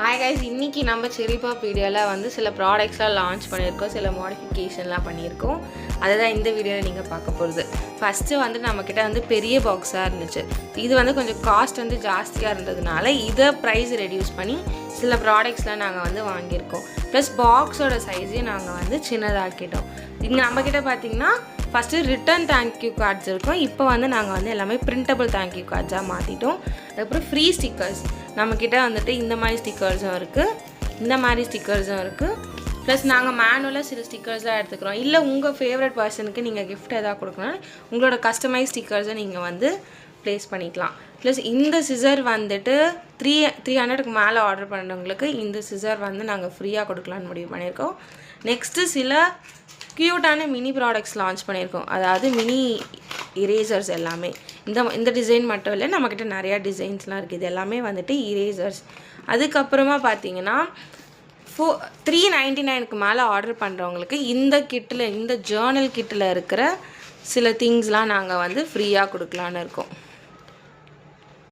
Hi guys, இன்னைக்கு நம்ம செரி பாப் வீடியோல வந்து சில ப்ராடக்ட்ஸ்லாம் லான்ச் பண்ணியிருக்கோம், சில மாடிஃபிகேஷன்லாம் பண்ணியிருக்கோம். அதுதான் இந்த வீடியோவில் நீங்கள் பார்க்க போகிறது. ஃபஸ்ட்டு வந்து நம்மக்கிட்ட வந்து பெரிய பாக்ஸாக இருந்துச்சு. இது வந்து கொஞ்சம் காஸ்ட் வந்து ஜாஸ்தியாக இருந்ததுனால இதை ப்ரைஸ் ரெடியூஸ் பண்ணி சில ப்ராடக்ட்ஸ்லாம் நாங்கள் வந்து வாங்கியிருக்கோம். ப்ளஸ் பாக்ஸோட சைஸையும் நாங்கள் வந்து சின்னதாக்கிட்டோம். இங்கே நம்மக்கிட்ட பார்த்திங்கன்னா ஃபஸ்ட்டு ரிட்டன் தேங்க்யூ கார்ட்ஸ் இருக்கும். இப்போ வந்து நாங்கள் வந்து எல்லாமே பிரிண்டபிள் தேங்க்யூ கார்ட்ஸாக மாற்றிட்டோம். அதுக்கப்புறம் ஃப்ரீ ஸ்டிக்கர்ஸ் நம்மக்கிட்ட வந்துட்டு இந்த மாதிரி ஸ்டிக்கர்ஸும் இருக்குது, இந்த மாதிரி ஸ்டிக்கர்ஸும் இருக்குது. ப்ளஸ் நாங்கள் மேனுவலாக சில ஸ்டிக்கர்ஸ்லாம் எடுத்துக்கிறோம். இல்லை உங்கள் ஃபேவரட் பர்சனுக்கு நீங்கள் கிஃப்ட் எதாவது கொடுக்கணும், உங்களோட கஸ்டமைஸ் ஸ்டிக்கர்ஸை நீங்கள் வந்து ப்ளேஸ் பண்ணிக்கலாம். ப்ளஸ் இந்த சிசர் வந்துட்டு 300க்கு மேலே ஆர்டர் பண்ணுறவங்களுக்கு இந்த சிசர் வந்து நாங்கள் ஃப்ரீயாக கொடுக்கலான்னு முடிவு பண்ணியிருக்கோம். நெக்ஸ்ட்டு சில க்யூட்டான மினி ப்ராடக்ட்ஸ் லான்ச் பண்ணியிருக்கோம். அதாவது மினி இரேசர்ஸ் எல்லாமே இந்த டிசைன் மட்டும் இல்லை, நம்மக்கிட்ட நிறையா டிசைன்ஸ்லாம் இருக்குது. இது எல்லாமே வந்துட்டு இரேசர்ஸ். அதுக்கப்புறமா பார்த்தீங்கன்னா 399க்கு மேலே ஆர்டர் பண்ணுறவங்களுக்கு இந்த கிட்டில், இந்த ஜேர்னல் கிட்டில் இருக்கிற சில திங்ஸ்லாம் நாங்கள் வந்து ஃப்ரீயாக கொடுக்கலான்னு இருக்கோம்.